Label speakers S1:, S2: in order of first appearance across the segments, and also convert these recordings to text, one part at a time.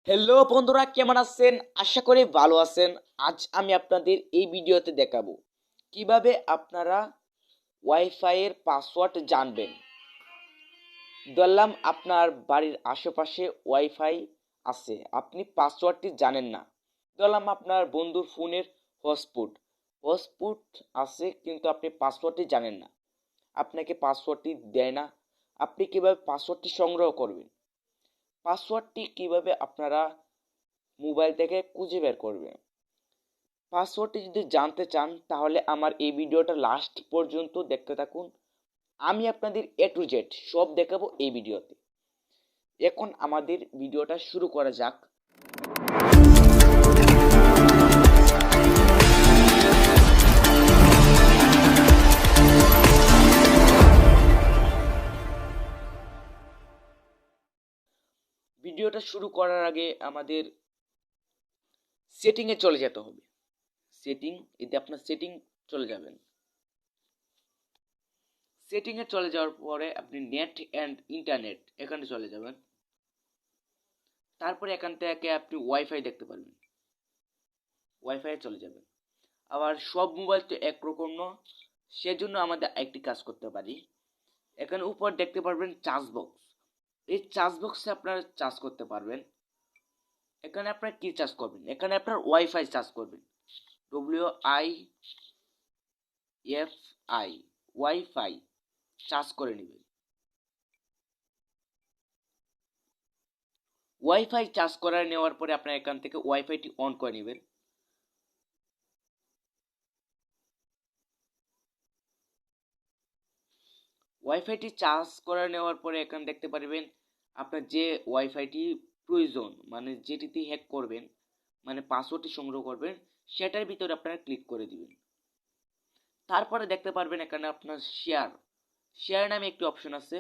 S1: Hello বন্ধুরা, কেমন আছেন? আশা করি ভালো আছেন। আজ আমি আপনাদের এই ভিডিওতে দেখাবো কিভাবে আপনারা ওয়াইফাই এর পাসওয়ার্ড জানবেন। ধরলাম আপনার বাড়ির আশেপাশে ওয়াইফাই আছে, আপনি পাসওয়ার্ডটি জানেন না। ধরলাম আপনার বন্ধুর ফোনের হটস্পট আছে, কিন্তু আপনি পাসওয়ার্ডটি জানেন না, আপনাকে পাসওয়ার্ডটি দেয় না। আপনি কিভাবে পাসওয়ার্ডটি সংগ্রহ করবেন? পাসওয়ার্ডটি কিভাবে আপনারা মোবাইল থেকে খুঁজে বের করবেন? পাসওয়ার্ডটি যদি জানতে চান তাহলে আমার এই ভিডিওটা লাস্ট পর্যন্ত দেখতে থাকুন। আমি আপনাদের এ টু জেড সব দেখাবো এই ভিডিওতে। এখন আমাদের ভিডিওটা শুরু করা যাক। ভিডিওটা শুরু করার আগে আমাদের সেটিংয়ে চলে যেতে হবে। এতে আপনার সেটিং চলে যাবেন। সেটিংয়ে চলে যাওয়ার পরে আপনি নেট অ্যান্ড ইন্টারনেট এখানে চলে যাবেন। তারপরে এখান থেকে আপনি ওয়াইফাই দেখতে পারবেন, ওয়াইফাই চলে যাবেন। আবার সব মোবাইল তো একরকম না, সেজন্য আমাদের একটি কাজ করতে পারি। এখানে উপর দেখতে পারবেন চার্জ বক্স, এই চার্জ বক্সে আপনারা চার্জ করতে পারবেন। এখানে আপনারা কি চার্জ করবেন? এখানে আপনার ওয়াইফাই চার্জ করবেন, WIFI ওয়াইফাই চার্জ করে নেবেন। ওয়াইফাই চার্জ করে নেওয়ার পরে আপনার এখান থেকে ওয়াইফাইটি অন করে নেবেন। ওয়াইফাইটি চার্জ করে নেওয়ার পরে এখানে দেখতে পারবেন আপনার যে ওয়াইফাইটি প্রয়োজন, মানে যেটিতে হ্যাক করবেন, মানে পাসওয়ার্ডটি সংগ্রহ করবেন, সেটার ভিতরে আপনারা ক্লিক করে দিবেন। তারপরে দেখতে পারবেন এখানে আপনার শেয়ার নামে একটি অপশন আছে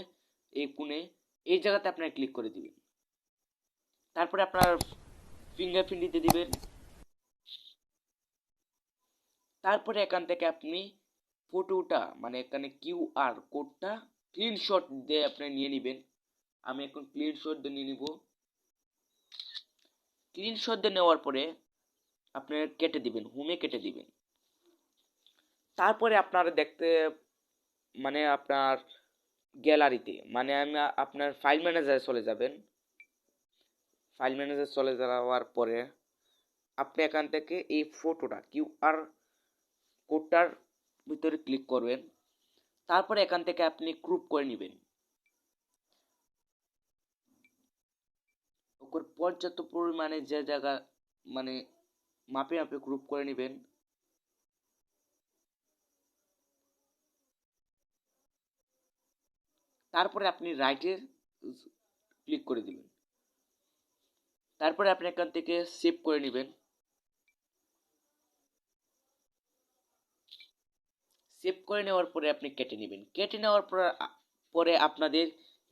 S1: এই কোণে, এই জায়গাতে আপনারা ক্লিক করে দিবেন। তারপরে আপনার ফিঙ্গারপ্রিন্ট দিতে দিবেন। তারপরে এখান থেকে আপনি ফটোটা, মানে এখানে কিউআর কোডটা স্ক্রিনশট দিয়ে আপনি নিয়ে নেবেন। আমি এখন স্ক্রিনশট দিয়ে নিয়ে নিব। স্ক্রিনশট দিয়ে নেওয়ার পরে আপনার কেটে দিবেন, হোমে কেটে দিবেন। তারপরে আপনারা দেখতে, মানে আপনার গ্যালারিতে, মানে আমি আপনার ফাইল ম্যানেজারে চলে যাবেন। ফাইল ম্যানেজার চলে যাওয়ার পরে আপনি এখান থেকে এই ফটোটা কিউআর কোডটার ভিতরে ক্লিক করবেন। তারপরে এখান থেকে আপনি গ্রুপ করে নেবেন, পর্যাপ্ত পরিমাণে যে জায়গা, মানে মাপে মাপে গ্রুপ করে নেবেন। তারপরে আপনি রাইটে ক্লিক করে দিবেন। তারপরে আপনি এখান থেকে সেভ করে নেবেন। সেভ করে নেওয়ার পরে আপনি কেটে নেবেন। কেটে নেওয়ার পরে আপনাদের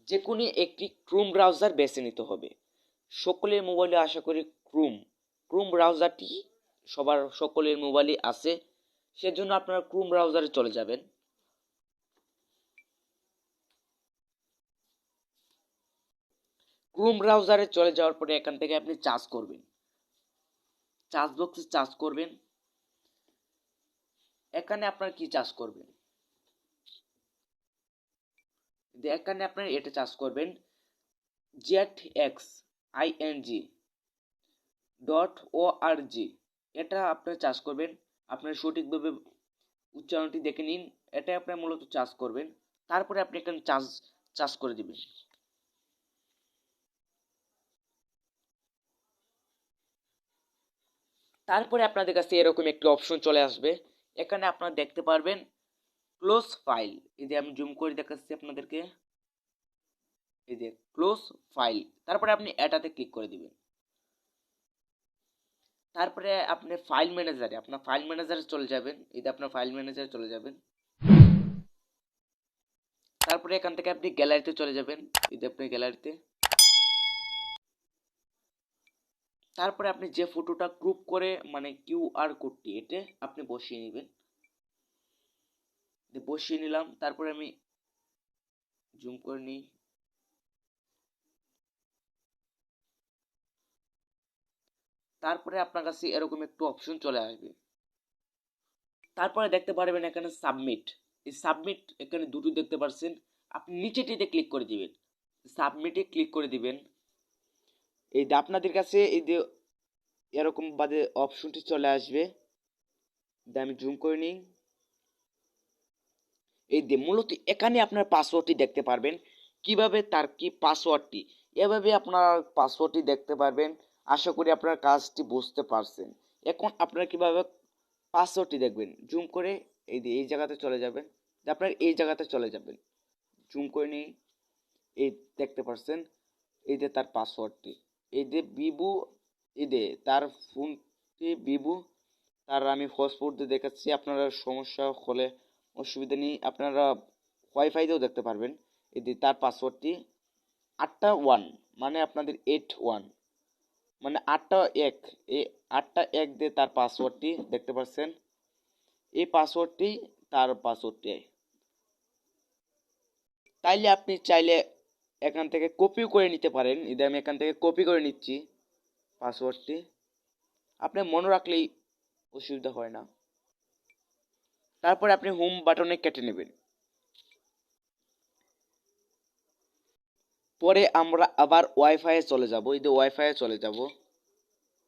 S1: যে কোনো একটি ক্রোম ব্রাউজার বেছে নিতে হবে। সকলের মোবাইলে আশা করি ক্রোম ব্রাউজারটি সকলের মোবাইলে আছে, সেজন্য আপনারা ক্রোম ব্রাউজারে চলে যাবেন। ক্রোম ব্রাউজারে চলে যাওয়ার পরে এখান থেকে আপনি চার্জ করবেন, চার্জ বক্সে চার্জ করবেন। এখানে আপনার কি চার্জ করবেন? এখানে আপনার এটা চার্জ করবেন ZXING.org, এটা আপনার চার্জ করবেন। আপনার সঠিকভাবে উচ্চারণটি দেখে নিন, এটা আপনার মূলত চার্জ করবেন। তারপরে আপনি এখানে চার্জ করে দিবেন। তারপরে আপনাদের কাছে এরকম একটি অপশন চলে আসবে। এখানে আপনারা দেখতে পারবেন ক্লোজ ফাইল, এই যে আমি জুম করে দেখাচ্ছি আপনাদেরকে, এই যে ক্লোজ ফাইল। তারপরে আপনি এটাতে ক্লিক করে দিবেন। তারপরে আপনি আপনার ফাইল ম্যানেজারে চলে যাবেন। এই যে আপনার ফাইল ম্যানেজারে চলে যাবেন। তারপরে এখান থেকে আপনি গ্যালারিতে চলে যাবেন। এই যে আপনি গ্যালারিতে, তারপরে আপনি যে ফটোটা গ্রুপ করে, মানে কিউআর কোডটি এটা আপনি বসিয়ে নেবেন। বসিয়ে নিলাম। তারপরে আমি জুম করে নিই। তারপরে আপনার কাছে এরকম একটু অপশন চলে আসবে। তারপরে দেখতে পারবেন এখানে সাবমিট। এই সাবমিট এখানে দুটো দেখতে পাচ্ছেন, আপনি নিচেটিতে ক্লিক করে দিবেন, সাবমিটে ক্লিক করে দিবেন। এই যে আপনাদের কাছে এই যে এরকম বাদে অপশনটি চলে আসবে। আমি জুম করে নিই। এই যে মূলত এখানে আপনার পাসওয়ার্ডটি দেখতে পারবেন, কিভাবে তার কি পাসওয়ার্ডটি, এভাবে আপনার পাসওয়ার্ডটি দেখতে পারবেন। আশা করি আপনার কাজটি বুঝতে পারছেন। এখন আপনারা কিভাবে পাসওয়ার্ডটি দেখবেন, জুম করে এই যে এই জায়গাতে চলে যাবেন, আপনার এই জায়গাতে চলে যাবেন, জুম করে নিই। এই দেখতে পাচ্ছেন এই যে তার পাসওয়ার্ডটি, এই যে বিবু, এই যে তার ফোনটি বিবু, তার আমি হটস্পট দিয়ে দেখাচ্ছি। আপনারা সমস্যা হলে অসুবিধা নেই, আপনারা ওয়াইফাইতেও দেখতে পারবেন। এই যে তার পাসওয়ার্ডটি 8টা 1, মানে আপনাদের 8 1, মানে 8টা 1, এই 8টা 1 দিয়ে তার পাসওয়ার্ডটি দেখতে পাচ্ছেন। এই পাসওয়ার্ডটি তার পাসওয়ার্ডটি, তাইলে আপনি চাইলে এখান থেকে কপিও করে নিতে পারেন। এই যে আমি এখান থেকে কপি করে নিচ্ছি পাসওয়ার্ডটি, আপনি মনে রাখলেই অসুবিধা হয় না। তারপরে আপনি হোম বাটনে কেটে নেবেন। পরে আমরা আবার ওয়াইফাই চলে যাব, এই যে ওয়াইফাই চলে যাব,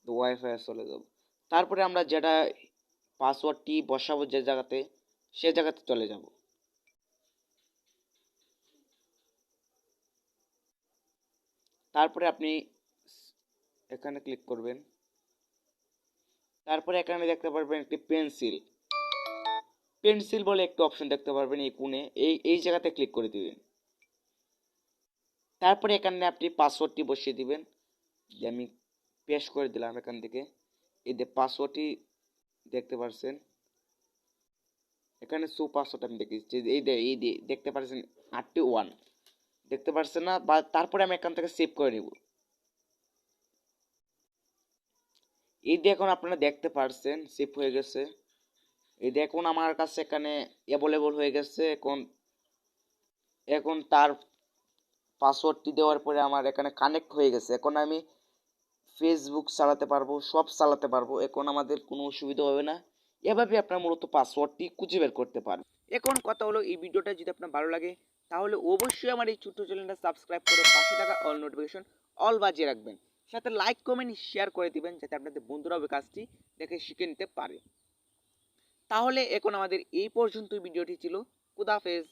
S1: তো ওয়াইফাই চলে যাব। তারপরে আমরা যেটা পাসওয়ার্ডটি বসাবো যে জায়গাতে, সে জায়গাতে চলে যাব। তারপরে আপনি এখানে ক্লিক করবেন। তারপরে এখানে দেখতে পারবেন একটি পেন্সিল, পেন্সিল বলে একটি অপশন দেখতে পারবেন এই কোণে, এই জায়গাতে ক্লিক করে দিবেন। তারপরে এখানে আপনি পাসওয়ার্ডটি বসিয়ে দিবেন। যে আমি পেস্ট করে দিলাম এখান থেকে। এই যে পাসওয়ার্ডটি দেখতে পাচ্ছেন, এখানে সো পাসওয়ার্ড আমি দেখেছি, এই যে দেখতে পাচ্ছেন 8টি 1 দেখতে পাচ্ছেন না। বা তারপরে আমি এখান থেকে সেভ করে নিব। এই যে এখন আপনারা দেখতে পাচ্ছেন সেভ হয়ে গেছে। এই যে এখন আমার কাছে এখানে অ্যাভেলেবল হয়ে গেছে। এখন এখন তার পাসওয়ার্ডটি দেওয়ার পরে আমার এখানে কানেক্ট হয়ে গেছে। এখন আমি ফেসবুক চালাতে পারবো, সব চালাতে পারবো। এখন আমাদের কোনো অসুবিধা হবে না। এভাবে আপনার মূলত পাসওয়ার্ডটি খুঁজে বের করতে পারবেন। এখন কথা হলো, এই ভিডিওটা যদি আপনার ভালো লাগে তাহলে অবশ্যই আমার এই ছোট্ট চ্যানেলটা সাবস্ক্রাইব করে পাশে থাকা অল নোটিফিকেশন অল বাজিয়ে রাখবেন। সাথে লাইক কমেন্ট শেয়ার করে দিবেন, যাতে আপনাদের বন্ধুরাও এই কাজটি দেখে শিখে নিতে পারে। তাহলে এখন আমাদের এই পর্যন্ত ভিডিওটি ছিল। খুদা হাফেজ।